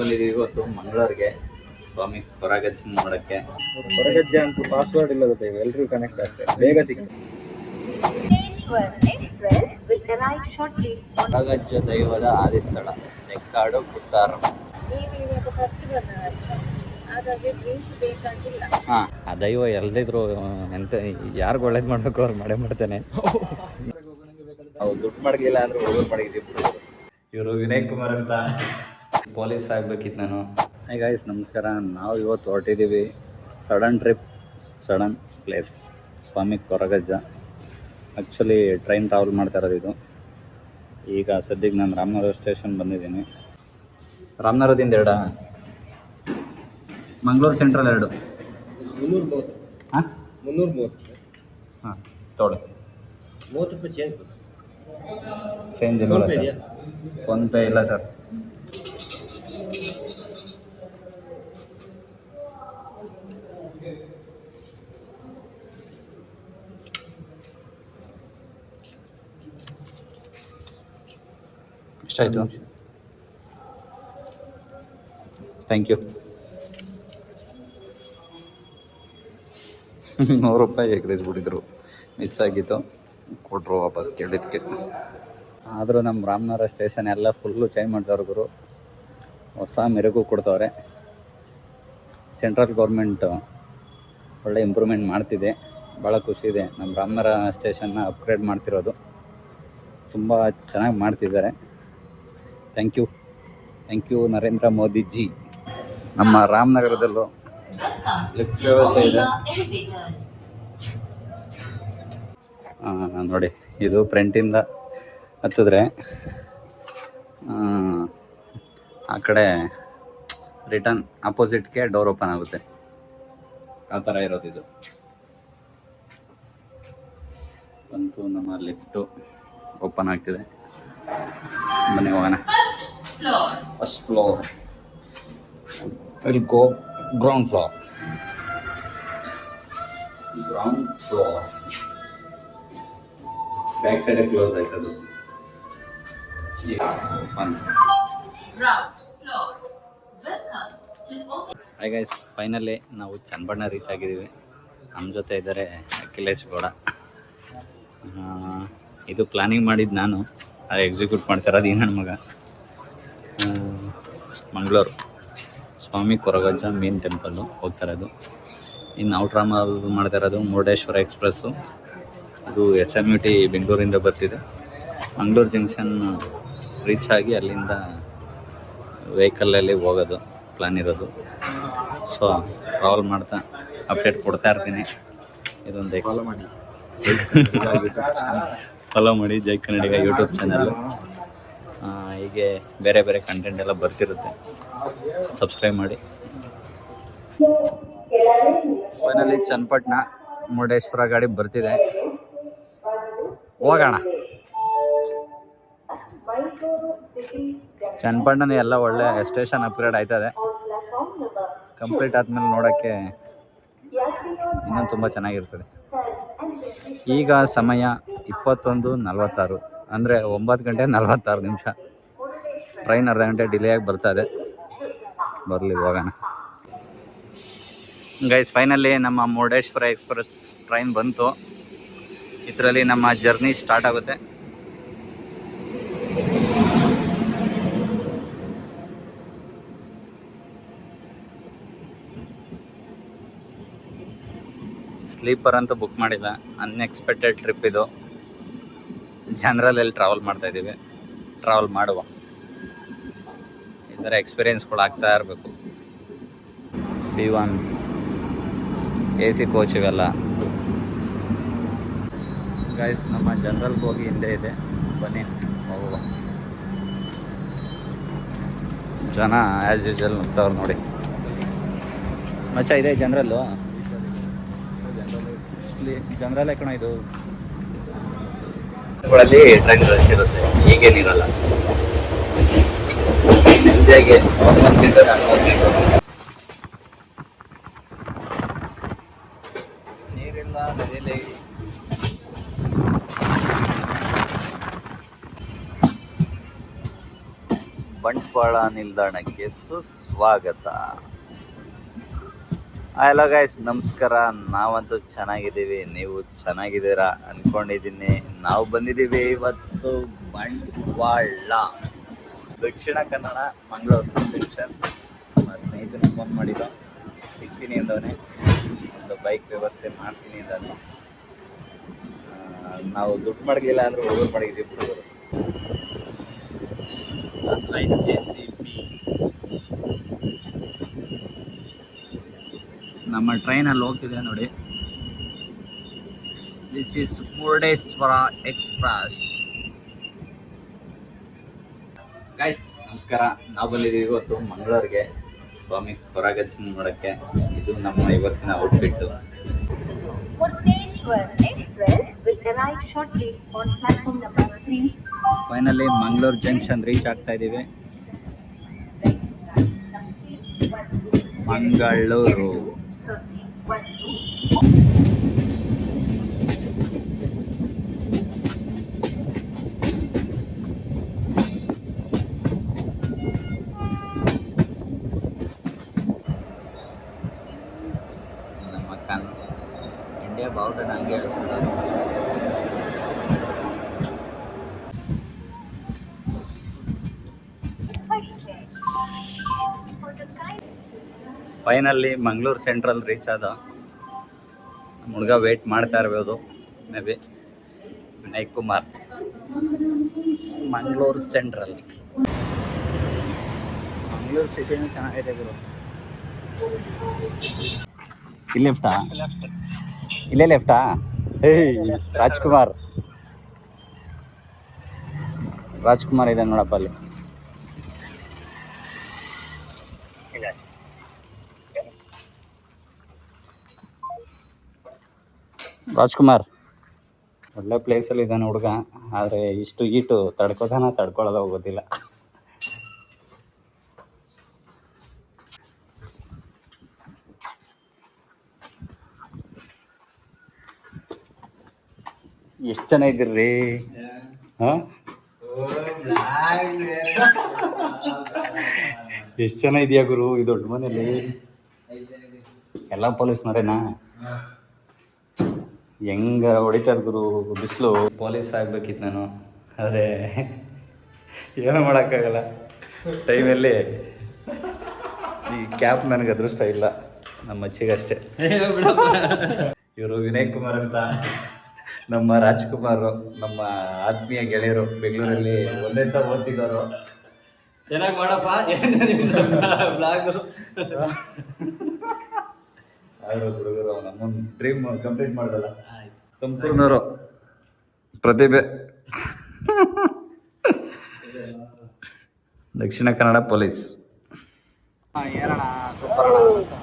ಬಂದಿದ್ದೀವಿ ಇವತ್ತು ಮಂಗಳೂರಿಗೆ ಸ್ವಾಮಿ ಕೊರಗಜ್ಜ ನೋಡಕ್ಕೆ. ಕೊರಗಜ್ಜ ಅಂತ ಪಾಸ್ವರ್ಡ್ ಇಲ್ಲದ ದೈವ, ಎಲ್ರಿಗೂ ಕನೆಕ್ಟ್ ಆಗ್ತದೆ, ಬೇಗ ಸಿಗ್ತದೆ. ಕೊರಗಜ್ಜ ದೈವದ ಆದಿಸ್ಥಳ ನೆಕ್ಕಾಡು ಪುತ್ತಾರ. ಹಾ, ಆ ದೈವ ಎಲ್ದಿದ್ರು ಎಂತ ಯಾರಿಗೂ ಒಳ್ಳೇದು ಮಾಡ್ಬೇಕು ಅವ್ರು ಮಾಡೇ ಮಾಡ್ತಾನೆ. ನಾವು ದುಡ್ಡು ಮಡಗಿಲ್ಲ ಅಂದ್ರೆ ಹುಡುಗರು ಮಡಗಿದ್ದೀವಿ. ಇವರು ವಿನಯ್ ಕುಮಾರ್ ಅಂತ ಪೊಲೀಸ್ ಆಗ್ಬೇಕಿತ್ತು ನಾನು. ಹೈ ಗೈಸ್, ನಮಸ್ಕಾರ. ನಾವು ಇವತ್ತು ಹೊರಟಿದ್ದೀವಿ ಸಡನ್ ಟ್ರಿಪ್, ಸಡನ್ ಪ್ಲೇಸ್, ಸ್ವಾಮಿ ಕೊರಗಜ್ಜ. ಆ್ಯಕ್ಚುಲಿ ಟ್ರೈನ್ ಟ್ರಾವೆಲ್ ಮಾಡ್ತಾ ಇರೋದು ಇದು. ಈಗ ಸದ್ಯಕ್ಕೆ ನಾನು ರಾಮನಗರ ಸ್ಟೇಷನ್ ಬಂದಿದ್ದೀನಿ. ರಾಮನಗರದಿಂದ ಎರಡ, ಮಂಗಳೂರು ಸೆಂಟ್ರಲ್ 2. 330. ಹಾಂ, 330. ಹಾಂ ತೊಗೊಳ್ಳಿ. 30 ರೂಪಾಯಿ ಚೇಂಜ್ ಇಲ್ಲ ಸರ್. ಫೋನ್ಪೇ ಇಲ್ಲ ಸರ್. ಎಷ್ಟಾಯಿತು? Thank you. 100 ರೂಪಾಯಿ ಎಗ್ರಿಸ್ಬಿಟ್ಟಿದ್ರು, ಮಿಸ್ ಆಗಿತ್ತು, ಕೊಟ್ಟರು ವಾಪಸ್ ಕೇಳಿದ್ದಕ್ಕೆ. ಆದರೂ ನಮ್ಮ ರಾಮನಗರ ಸ್ಟೇಷನ್ ಎಲ್ಲ ಫುಲ್ಲು ಚೇಂಜ್ ಮಾಡ್ತಾವ್ರೆ ಗುರು. ಹೊಸ ಮೆರುಗು ಕೊಡ್ತವ್ರೆ. ಸೆಂಟ್ರಲ್ ಗೌರ್ಮೆಂಟ್ ಒಳ್ಳೆ ಇಂಪ್ರೂವ್ಮೆಂಟ್ ಮಾಡ್ತಿದೆ. ಭಾಳ ಖುಷಿ ಇದೆ. ನಮ್ಮ ರಾಮನಗರ ಸ್ಟೇಷನ್ನ ಅಪ್ಗ್ರೇಡ್ ಮಾಡ್ತಿರೋದು ತುಂಬ ಚೆನ್ನಾಗಿ ಮಾಡ್ತಿದ್ದಾರೆ. Thank you Narendra Modiji. ನಮ್ಮ ರಾಮನಗರದಲ್ಲೂ ಲಿಫ್ಟ್ ವ್ಯವಸ್ಥೆ ಇದೆ. ನೋಡಿ, ಇದು ಫ್ರಂಟಿಂದ ಹತ್ತಿದ್ರೆ ಆ ಕಡೆ ರಿಟರ್ನ್ ಆಪೋಸಿಟ್ಗೆ ಡೋರ್ ಓಪನ್ ಆಗುತ್ತೆ. ಆ ಥರ ಇರೋದು ಇದು. ಅಂತೂ ನಮ್ಮ ಲಿಫ್ಟು ಓಪನ್ ಆಗ್ತಿದೆ. ಬನ್ನಿ ಹೋಗೋಣ. First floor, we'll go ground floor. Back side close ಆಯ್ತದು. ಹಾಯ್ ಗೈಸ್, ಫೈನಲಿ ನಾವು ಚನ್ನಬಣ್ಣ ರೀಚ್ ಆಗಿದ್ದೀವಿ. ನಮ್ಮ ಜೊತೆ ಇದ್ದಾರೆ ಅಖಿಲೇಶ್ ಗೌಡ. ಇದು ಪ್ಲಾನಿಂಗ್ ಮಾಡಿದ್ದು ನಾನು, ಎಕ್ಸಿಕ್ಯೂಟ್ ಮಾಡ್ತಾ ಇರೋದು ಈ ನನ್ನ ಮಗ. ಮಂಗಳೂರು ಸ್ವಾಮಿ ಕೊರಗಜ್ಜ ಮೇನ್ ಟೆಂಪಲ್ಲು ಹೋಗ್ತಾ ಇರೋದು. ಇನ್ನು ಔಟ್ರಾಮಲ್ ಮಾಡ್ತಾ ಇರೋದು ಮುರುಡೇಶ್ವರ ಎಕ್ಸ್ಪ್ರೆಸ್ಸು. ಇದು SMUT ಬೆಂಗಳೂರಿಂದ ಬರ್ತಿದೆ. ಮಂಗಳೂರು ಜಂಕ್ಷನ್ ರೀಚ್ ಆಗಿ ಅಲ್ಲಿಂದ ವೆಹಿಕಲಲ್ಲಿ ಹೋಗೋದು ಪ್ಲಾನ್ ಇರೋದು. ಸೊ ಟ್ರಾವೆಲ್ ಮಾಡ್ತಾ ಅಪ್ಡೇಟ್ ಕೊಡ್ತಾ ಇರ್ತೀನಿ. ಇದೊಂದು ಫಾಲೋ ಮಾಡಿ ಜೈ ಕನ್ನಡಿಗ ಯೂಟ್ಯೂಬ್ ಚಾನಲ್ಲು. ಹೀಗೆ ಬೇರೆ ಬೇರೆ ಕಂಟೆಂಟ್ ಎಲ್ಲ ಬರ್ತಿರುತ್ತೆ, ಸಬ್ಸ್ಕ್ರೈಬ್ ಮಾಡಿ. ಫೈನಲಿ ಚನ್ನಪಟ್ಟಣ ಮುರುಡೇಶ್ವರ ಗಾಡಿ ಬರ್ತಿದೆ, ಹೋಗೋಣ. ಚನ್ನಪಟ್ಟಣ ಎಲ್ಲ ಒಳ್ಳೆ ಸ್ಟೇಷನ್ ಅಪ್ಗ್ರೇಡ್ ಆಯ್ತದೆ. ಕಂಪ್ಲೀಟ್ ಆದಮೇಲೆ ನೋಡೋಕ್ಕೆ ಇನ್ನೂ ತುಂಬ ಚೆನ್ನಾಗಿರ್ತದೆ. ಈಗ ಸಮಯ 21:46, ಅಂದರೆ 9 ಗಂಟೆ 46 ನಿಮಿಷ. ಟ್ರೈನ್ ಅರ್ಧ ಗಂಟೆ ಡಿಲೇ ಆಗಿ ಬರ್ತದೆ. ಬರಲಿ, ಹೋಗೋಣ. ಗೈಸ್, ಫೈನಲಿ ನಮ್ಮ ಮುರುಡೇಶ್ವರ ಎಕ್ಸ್ಪ್ರೆಸ್ ಟ್ರೈನ್ ಬಂತು. ಇದರಲ್ಲಿ ನಮ್ಮ ಜರ್ನಿ ಸ್ಟಾರ್ಟ್ ಆಗುತ್ತೆ. ಸ್ಲೀಪರ್ ಅಂತ ಬುಕ್ ಮಾಡಿಲ್ಲ, ಅನ್ಎಕ್ಸ್ಪೆಕ್ಟೆಡ್ ಟ್ರಿಪ್ ಇದು. ಜನರಲಲ್ಲಿ ಟ್ರಾವೆಲ್ ಮಾಡ್ತಾಯಿದ್ದೀವಿ. ಟ್ರಾವೆಲ್ ಮಾಡುವ, ಇದರ ಎಕ್ಸ್ಪೀರಿಯೆನ್ಸ್ಗಳು ಆಗ್ತಾ ಇರಬೇಕು. B1 AC ಕೋಚ್ ಇವೆಲ್ಲ. ಗೈಸ್, ನಮ್ಮ ಜನರಲ್ಗೆ ಹೋಗಿ ಹಿಂದೆ ಇದೆ, ಬನ್ನಿ ಹೋಗುವ. ಜನ ಆ್ಯಸ್ ಯೂಶುವಲ್ ನುಗ್ತವ್ರು ನೋಡಿ. ಮಚ್ಚ ಇದೆ ಜನರಲ್ಲು. ಜನರಲ್ಲೇ ಕಣ ಇದು. ಟ್ರೈನ್ ರಶ್ ಇರುತ್ತೆ, ಈಗೇನಿರಲ್ಲ. ಹಿಂದೆಗೆ 1 ಸೀಟರ್ 2 ಸೀಟರ್. ನೀರಿಲ್ಲ ನದಿಯಲ್ಲಿ. ಬಂಟ್ವಾಳ ನಿಲ್ದಾಣಕ್ಕೆ ಸುಸ್ವಾಗತ. ಹಲೋ ಗೈಸ್, ನಮಸ್ಕಾರ. ನಾವಂತೂ ಚೆನ್ನಾಗಿದ್ದೀವಿ, ನೀವು ಚೆನ್ನಾಗಿದ್ದೀರಾ ಅಂದ್ಕೊಂಡಿದ್ದೀನಿ. ನಾವು ಬಂದಿದ್ದೀವಿ ಇವತ್ತು ಬಂಟ್ವಾಳ, ದಕ್ಷಿಣ ಕನ್ನಡ, ಮಂಗಳೂರು ಜಂಕ್ಷನ್. ನಮ್ಮ ಸ್ನೇಹಿತನಿಗೆ ಫೋನ್ ಮಾಡಿದ್ದು, ಸಿಗ್ತೀನಿ ಅಂದವನೇ, ಒಂದು ಬೈಕ್ ವ್ಯವಸ್ಥೆ ಮಾಡ್ತೀನಿ ಅಂದವನು. ನಾವು ದುಡ್ಡು ಮಡಗಿಲ್ಲ ಅಂದ್ರೆ ಹುಡುಗರು ಮಡಗಿದ್ದೀವಿ. ಹುಡುಗರು JCB ನಮ್ಮ ಟ್ರೈನಲ್ಲಿ ಹೋಗ್ತಿದೆ ನೋಡಿ. This is Murudeshwar express. Guys ನಮಸ್ಕಾರ. ನಾವು ಬಂದಿದ್ದೀವಿ ಇವತ್ತು ಮಂಗಳೂರಿಗೆ ಸ್ವಾಮಿ ಕೊರಗಜ್ಜನ ನೋಡೋಕ್ಕೆ. ಇದು ನಮ್ಮ ಇವತ್ತಿನ outfit. Finally Mangaluru junction reach ಆಗ್ತಾ ಇದ್ದೀವಿ. ಮಂಗಳೂರು ನಮ್ಮ ಇಂಡಿಯಾ ಬಾವುಟ ಹಂಗೆ ಹೇಳ್ತಾರೆ. ಫೈನಲಿ ಮಂಗಳೂರು ಸೆಂಟ್ರಲ್ ರೀಚ್ ಆದ. ನಮ್ಮ ಹುಡುಗ ವೇಟ್ ಮಾಡ್ತಾ ಇರ್ಬೋದು, maybe Vinay Kumar. Mangaluru central, Mangaluru ಸಿಟಿನೂ ಚೆನ್ನಾಗಿದೆ ಗುರು. ಇಲ್ಲಿ ಲೆಫ್ಟಾ? ಇಲ್ಲೇ ಲೆಫ್ಟಾ? ರಾಜ್ಕುಮಾರ್ ಇದೆ ನೋಡಪ್ಪ ಅಲ್ಲಿ. ರಾಜ್ಕುಮಾರ್ ಒಳ್ಳೆ ಪ್ಲೇಸಲ್ಲಿ ಇದ್ದಾನೆ ಹುಡುಗ, ಆದರೆ ಇಷ್ಟು ಈಟು ತಡ್ಕೊಳ್ಳೋದ ಹೋಗೋದಿಲ್ಲ. ಎಷ್ಟು ಜನ ಇದ್ದೀರ್ರಿ? ಎಷ್ಟು ಜನ ಇದೆಯಾ ಗುರು ಈ ದೊಡ್ಡ ಮನೇಲಿ? ಎಲ್ಲ ಪೊಲೀಸ್ನವರೇನಾ? ಹೆಂಗ ಹೊಡಿತದ ಗುರು ಬಿಸಿಲು. ಪೊಲೀಸ್ ಆಗ್ಬೇಕಿತ್ತು ನಾನು, ಆದರೆ ಏನೂ ಮಾಡೋಕ್ಕಾಗಲ್ಲ ಟೈಮಲ್ಲಿ. ಈ ಕ್ಯಾಪ್ ನನಗೆ ಅದೃಷ್ಟ ಇಲ್ಲ, ನಮ್ಮ ಅಚ್ಚಿಗಷ್ಟೇ. ಇವರು ವಿನಯ್ ಕುಮಾರ್ ಅಂತ ನಮ್ಮ ರಾಜ್ಕುಮಾರ್, ನಮ್ಮ ಆತ್ಮೀಯ ಗೆಳೆಯರು, ಬೆಂಗಳೂರಲ್ಲಿ ಒಂದೇ ಓದ್ತಿದ್ದವರು. ಚೆನ್ನಾಗಿ ಮಾಡಪ್ಪ ಬ್ಲಾಗು. ಅವರು ಹುಡುಗರು ನಮ್ಮೊಂದು ಡ್ರೀಮ್ ಕಂಪ್ಲೀಟ್ ಮಾಡೋದಲ್ಲ. ತುಮಕೂರಿನವರು ಪ್ರತಿಭೆ. ದಕ್ಷಿಣ ಕನ್ನಡ ಪೊಲೀಸ್. ಏನಣ್ಣ ಸೂಪರ್ ಅಣ್ಣ.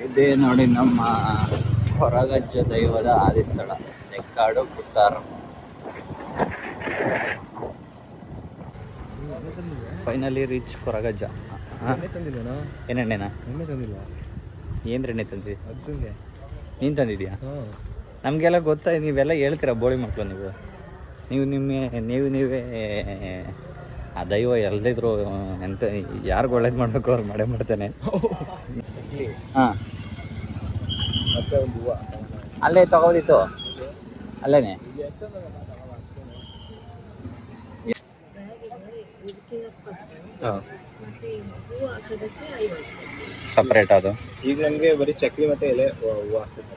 ಇದೇ ನೋಡಿ ನಮ್ಮ ಕೊರಗಜ್ಜ ದೈವದ ಆದಿಸ್ಥಳ, ನೆಕ್ಕಾಡು ಪುತ್ತಾರ. Finally reach Koragajja. ಏನೆಣ್ಣೆನಾ? ಏನ್ರೆಣ್ಣೆ ತಂದಿ? ನೀನು ತಂದಿದ್ಯಾ? ನಮಗೆಲ್ಲ ಗೊತ್ತಾ, ನೀವೆಲ್ಲ ಹೇಳ್ತೀರಾ ಬೋಳಿ ಮಕ್ಕಳು ನೀವೇ. ಆ ದೈವ ಎಲ್ದಿದ್ರು ಎಂತ ಯಾರಿಗೂ ಒಳ್ಳೇದು ಮಾಡಬೇಕು ಅವ್ರು ಮಾಡೇ ಮಾಡ್ತಾನೆ. ಹಾಂ, ಮತ್ತೆ ಒಂದು ಹೂವು ಅಲ್ಲೇ ತಗೋದಿತ್ತು, ಅಲ್ಲೇನೆ. ಸಪ್ರೇಟ್ ಅದು. ಈಗ ನಮಗೆ ಬರೀ ಚಕ್ರಿ ಮತ್ತೆ ಎಲೆ ಹೂವು ಆಗ್ತದೆ.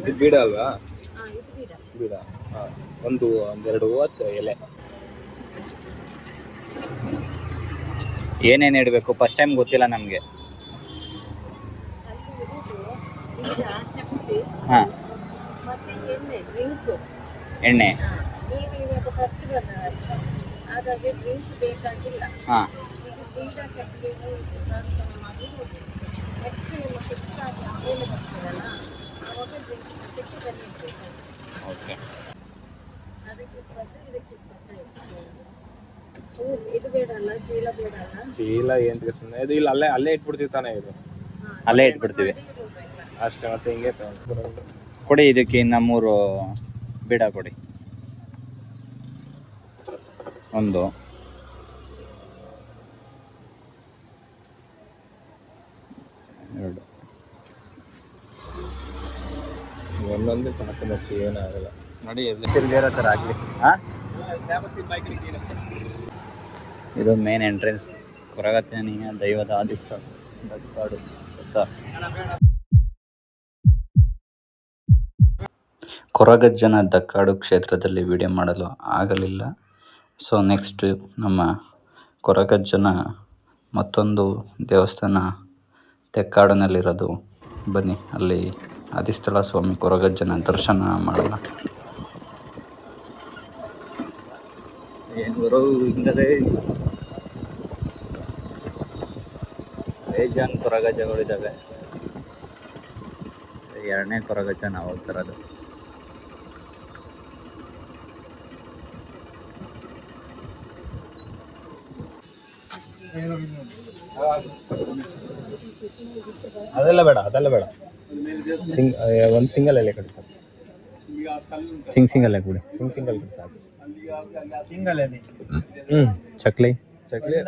ಇದು ಬೀಡ ಅಲ್ವಾ? ಬೀಡ. ಹಾಂ, ಒಂದೆರಡು ಹೂವು ಎಲೆ. ಏನೇನು ಇಡಬೇಕು ಫಸ್ಟ್ ಟೈಮ್ ಗೊತ್ತಿಲ್ಲ ನಮಗೆ. ಹಾಂ, ಎಣ್ಣೆ. ಹಾಂ, ಆವಾಗ ಡ್ರಿಂಕ್ಸ್ ಸದ್ಯಕ್ಕೆ ಬಂದಿತ್ತು ಸರ್. ಓಕೆ. ಅದಕ್ಕೆ 20 ಇದಕ್ಕೆ 25. ಇದು ಬೇಡ ಅಲ್ಲ, ಚೀಲ ಬೇಡ ಅಲ್ಲ. ಚೀಲ ಏನು ಸುಮ್ಮನೆ ಇದು ಇಲ್ಲ, ಅಲ್ಲೇ ಇಟ್ಬಿಡ್ತೀವಿ ತಾನೇ ಇದು. ಅಲ್ಲೇ ಇಟ್ಬಿಡ್ತೀವಿ ಅಷ್ಟೇ, ಮತ್ತೆ ಹಿಂಗೆ ಕೊಡಿ. ಇದಕ್ಕೆ ಇನ್ನು 3 ಬೀಡ ಕೊಡಿ. 1 2 ಒಂದೊಂದು ಸಾಕು ಮತ್ತೆ ಏನಾಗಲ್ಲ ನೋಡಿ. ಬೇರೆ ಥರ ಆಗಲಿ. ಹಾಂ, ಇದು ಮೇನ್ ಎಂಟ್ರೆನ್ಸ್ ಕೊರಗಜ್ಜನಿಯ ದೈವದ ಆದಿಸ್ಥಳ ದಕ್ಕಾಡು ಗೊತ್ತಾ? ಕೊರಗಜ್ಜನ ದಕ್ಕಾಡು ಕ್ಷೇತ್ರದಲ್ಲಿ ವಿಡಿಯೋ ಮಾಡಲು ಆಗಲಿಲ್ಲ. ಸೊ ನೆಕ್ಸ್ಟ್ ನಮ್ಮ ಕೊರಗಜ್ಜನ ಮತ್ತೊಂದು ದೇವಸ್ಥಾನ ತೆಕ್ಕಾಡಿನಲ್ಲಿರೋದು. ಬನ್ನಿ, ಅಲ್ಲಿ ಆದಿಸ್ಥಳ ಸ್ವಾಮಿ ಕೊರಗಜ್ಜನ ದರ್ಶನ ಮಾಡೋಣ. ಏನು ಹಿಂಗದೆ ಬೇಜಾನ್ ಕೊರಗಜ್ಜಗಳಿದ್ದಾವೆ. 2ನೇ ಕೊರಗಜ್ಜ ನಾವು ಹೋಗ್ತಿರೋದು. ಅದೆಲ್ಲ ಬೇಡ. ಒಂದು ಸಿಂಗಲ್ ಎಲೆ ಕಡಿ ಸಾಕು. ಸಿಂಗಲ್ ಕೊಡಿ. ಸಿಂಗಲ್ ಕಡಿ ಸಾಕು. ಸಿಂಗಲ್ ಎಲೆ. ಚಕ್ಲಿ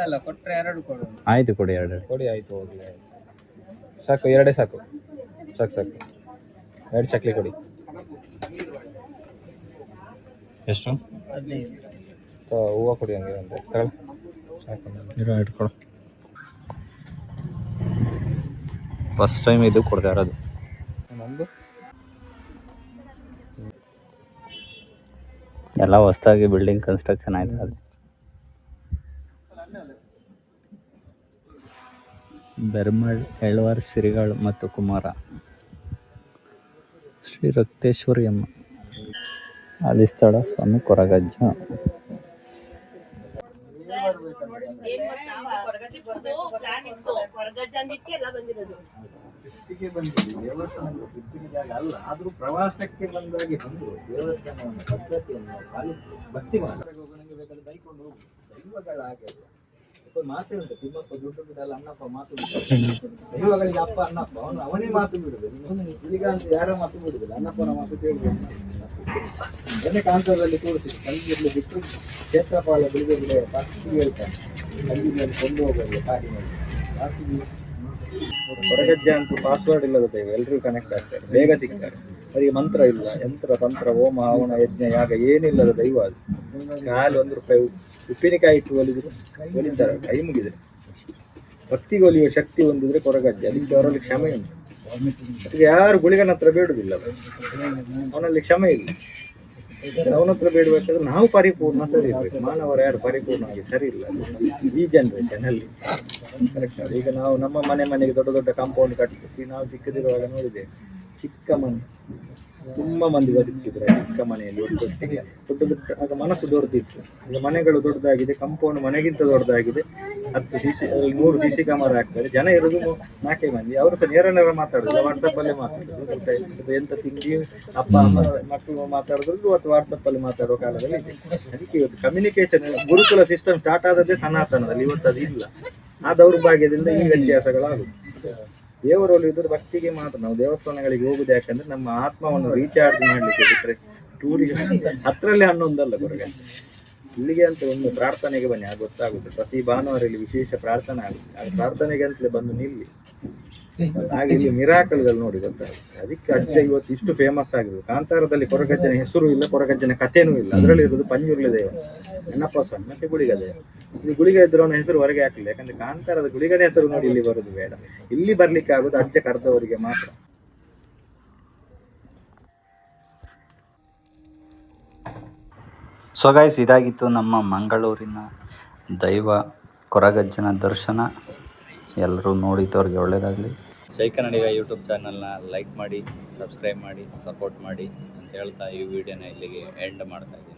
ಅಲ್ಲ, ಕೊಟ್ಟರೆ 2 ಕೊಡು. ಆಯಿತು, ಕೊಡಿ 2 ಕೊಡಿ. ಆಯಿತು, ಹೋಗಲಿ. ಸಾಕು, 2 ಸಾಕು. 2 ಚಕ್ಲಿ ಕೊಡಿ. ಎಷ್ಟು? 15. ಹೂವು ಕೊಡಿ. ಹಂಗೆ ಒಂದು ತಗೊಳ್ಳಿ. ಸಾಕು, ಇಟ್ಕೊಡು. ಫಸ್ಟ್ ಟೈಮ್ ಇದು ಕೊಡ್ತಾ ಇರೋದು. ನಮ್ಮದು ಎಲ್ಲ ಹೊಸದಾಗಿ ಬಿಲ್ಡಿಂಗ್ ಕನ್ಸ್ಟ್ರಕ್ಷನ್ ಆಯ್ತು. ಅದು ಬೆರ್ಮಳ್, ಎಳ್ವಾರ್, ಸಿರಿಗಾಳು ಮತ್ತು ಕುಮಾರ ಶ್ರೀ ರಕ್ತೇಶ್ವರಿ ಅಮ್ಮ ಆದಿಸ್ಥಳ ಸ್ವಾಮಿ ಕೊರಗಜ್ಜ. ಆದ್ರೂ ಪ್ರವಾಸಕ್ಕೆ ಬಂದಾಗಿ ಬಂದು ದೇವಸ್ಥಾನವನ್ನು ಪದ್ಧತಿಯನ್ನು ಪಾಲಿಸಿ ಭಕ್ತಿ ಬೇಕಾದ್ರೆ ಬೈಕೊಂಡು ಹೋಗು. ದೈವಗಳಾಗೆ ಮಾತೇ ಉಂಟು. ತಿಮ್ಮಪ್ಪ ದುಡ್ಡು ಬಿಡಲ್ಲ, ಅನ್ನಪ್ಪ ಮಾತು ಬಿಡಲ್ಲ. ದೈವಗಳಿಗೆ ಅಪ್ಪ ಅನ್ನಪ್ಪ, ಅವನೇ ಮಾತು ಬಿಡುದಿಲ್ಲ. ಈಗ ಅಂತ ಯಾರೋ ಮಾತು ಬಿಡುದಿಲ್ಲ. ಅನ್ನಪ್ಪನ ಮಾತು ಕೇಳಬೇಕು. ಮೊನ್ನೆ ಕಾಂತೂರಲ್ಲಿ ತೋರಿಸಿ ಸಂಜೆಯಲ್ಲಿ ಬಿಟ್ಟು ಕ್ಷೇತ್ರಪಾಲ ಬಿಡುಗಡೆ ಪಾಸ್ತಿ ಹೇಳ್ತಾನೆ. ಸಂಜೆಯಲ್ಲಿ ಕೊಂಡು ಹೋಗಲ್ಲ ಕಾಡಿನಲ್ಲಿ. ಕೊರಗಜ್ಜ ಅಂತೂ ಪಾಸ್ವರ್ಡ್ ಇಲ್ಲದ ದೈವ. ಎಲ್ಲರೂ ಕನೆಕ್ಟ್ ಆಗ್ತಾರೆ, ಬೇಗ ಸಿಗ್ತಾರೆ. ಅದಕ್ಕೆ ಮಂತ್ರ ಇಲ್ಲ, ಯಂತ್ರ ತಂತ್ರ ಹೋಮ ಹವನ ಯಜ್ಞ ಯಾಗ ಏನಿಲ್ಲದ ದೈವ ಅದು. ಕಾಲು 1 ರೂಪಾಯಿ ಉಪ್ಪಿನಕಾಯಿ ಇಟ್ಟು ಒಲಿದ್ರು ಒಲಿತಾರೆ, ಕೈ ಮುಗಿದ್ರೆ. ಭಕ್ತಿಗೆ ಒಲಿಯುವ ಶಕ್ತಿ ಹೊಂದಿದ್ರೆ ಕೊರಗಜ್ಜ. ಅದಕ್ಕೆ ಅವರಲ್ಲಿ ಕ್ಷಮೆ ಉಂಟು. ಅದಕ್ಕೆ ಯಾರು ಗುಳಿಗನ ಹತ್ರ ಬೇಡುದಿಲ್ಲ. ಅವನಲ್ಲಿ ಕ್ಷಮೆ ಇಲ್ಲ. ಅವನ ಹತ್ರ ಬೇಡಬೇಕಾದ್ರೆ ನಾವು ಪರಿಪೂರ್ಣ ಸರಿ ಇರ್ಬೇಕು. ಮಾನವರು ಯಾರು ಪರಿಪೂರ್ಣವಾಗಿ ಸರಿ ಇಲ್ಲ ಈ ಜನರೇಷನ್ ಅಲ್ಲಿ. ಕರೆಕ್ಟ್. ಈಗ ನಾವು ನಮ್ಮ ಮನೆಗೆ ದೊಡ್ಡ ಕಾಂಪೌಂಡ್ ಕಟ್ಬಿಟ್ಟು ನಾವು ಚಿಕ್ಕದಿರುವಾಗ ನೋಡಿದೆ. ಚಿಕ್ಕ ಮನೆ, ತುಂಬ ಮಂದಿ ಬದುಕಿದ್ರು ಚಿಕ್ಕ ಮನೆಯಲ್ಲಿ ಒಟ್ಟೊಟ್ಟಿಗೆ. ಆಗ ಮನಸ್ಸು ದೊಡ್ಡದಿತ್ತು. ಈಗ ಮನೆಗಳು ದೊಡ್ಡದಾಗಿದೆ, ಕಾಂಪೌಂಡ್ ಮನೆಗಿಂತ ದೊಡ್ಡದಾಗಿದೆ. 100 CC ಕ್ಯಾಮರಾ ಹಾಕ್ತಾರೆ. ಜನ ಇರೋದು 4 ಮಂದಿ. ಅವರು ಸಹ ನೇರ ಮಾತಾಡೋದು, ವಾಟ್ಸಪ್ ಅಲ್ಲೇ ಮಾತಾಡೋದು. ಎಂತ ತಿಂಡಿ ಅಪ್ಪ ಅಮ್ಮ ಮಕ್ಕಳು ಮಾತಾಡೋದು ಅಥವಾ ವಾಟ್ಸಪ್ ಅಲ್ಲಿ ಮಾತಾಡೋ ಕಾಲದಲ್ಲಿ ಇದೆ. ಅದಕ್ಕೆ ಇವತ್ತು ಕಮ್ಯುನಿಕೇಶನ್ ಗುರುಕುಲ ಸಿಸ್ಟಮ್ ಸ್ಟಾರ್ಟ್ ಆದದ್ದೇ ಸನಾತನದಲ್ಲಿ. ಇವತ್ತು ಅದು ಇಲ್ಲ. ಆ ದೌರ್ಭಾಗ್ಯದಿಂದ ಈ ವ್ಯತ್ಯಾಸಗಳಾಗುದು. ದೇವರಲ್ಲಿ ಇದ್ರೆ ಭಕ್ತಿಗೆ ಮಾತ್ರ ನಾವು ದೇವಸ್ಥಾನಗಳಿಗೆ ಹೋಗುದು. ಯಾಕಂದ್ರೆ ನಮ್ಮ ಆತ್ಮವನ್ನು ರೀಚಾರ್ಜ್ ಮಾಡ್ಲಿಕ್ಕೆ ಬಿಟ್ರೆ ಟೂರಿಗೆ 10ರಲ್ಲಿ 11 ಕೊರಗಜ್ಜ. ಇಲ್ಲಿಗೆ ಅಂತ ಒಂದು ಪ್ರಾರ್ಥನೆಗೆ ಬನ್ನಿ, ಆಗ ಗೊತ್ತಾಗುತ್ತೆ. ಪ್ರತಿ ಭಾನುವಾರಲ್ಲಿ ವಿಶೇಷ ಪ್ರಾರ್ಥನೆ ಆಗುತ್ತೆ. ಆ ಪ್ರಾರ್ಥನೆಗೆ ಅಂತಲೇ ಬಂದು ನಿಲ್ಲಿ. ಹಾಗೆ ಇಲ್ಲಿ ಮಿರಾಕಲ್ಗಳು ನೋಡಿ ಗೊತ್ತಾಗುತ್ತೆ. ಅದಕ್ಕೆ ಅಜ್ಜ ಇವತ್ತು ಇಷ್ಟು ಫೇಮಸ್ ಆಗಿದೆ. ಕಾಂತಾರದಲ್ಲಿ ಕೊರಗಜ್ಜನ ಹೆಸರು ಇಲ್ಲ, ಕೊರಗಜ್ಜನ ಕಥೆನೂ ಇಲ್ಲ. ಅದರಲ್ಲಿ ಇರೋದು ಪಂಜುರ್ಲಿ ದೇವ, ಅಣ್ಣಪ್ಪ ಸ್ವಾಮಿ ಮತ್ತೆ ಗುಳಿಗ ದೇವ. ಇಲ್ಲಿ ಗುಳಿಗ ಇದ್ರು ಅವನ ಹೆಸರು ಹೊರಗೆ ಹಾಕಲಿಲ್ಲ. ಯಾಕಂದ್ರೆ ಕಾಂತಾರದ ಗುಳಿಗನ ಹೆಸರು ನೋಡಿ ಇಲ್ಲಿ ಬರೋದು ಬೇಡ. ಇಲ್ಲಿ ಬರ್ಲಿಕ್ಕೆ ಆಗೋದು ಅಜ್ಜ ಕರೆದವರಿಗೆ ಮಾತ್ರ. ಸೊ ಗೈಸ್, ಇದಾಗಿತ್ತು ನಮ್ಮ ಮಂಗಳೂರಿನ ದೈವ ಕೊರಗಜ್ಜನ ದರ್ಶನ. ಎಲ್ಲರೂ ನೋಡಿದವ್ರಿಗೆ ಒಳ್ಳೆಯದಾಗಲಿ. ಜೈ ಕನ್ನಡಿಗ ಯೂಟ್ಯೂಬ್ ಚಾನಲ್ನ ಲೈಕ್ ಮಾಡಿ, ಸಬ್ಸ್ಕ್ರೈಬ್ ಮಾಡಿ, ಸಪೋರ್ಟ್ ಮಾಡಿ ಅಂತ ಹೇಳ್ತಾ ಈ ವಿಡಿಯೋನ ಇಲ್ಲಿಗೆ ಎಂಡ್ ಮಾಡ್ತಾ ಇದ್ದೀನಿ.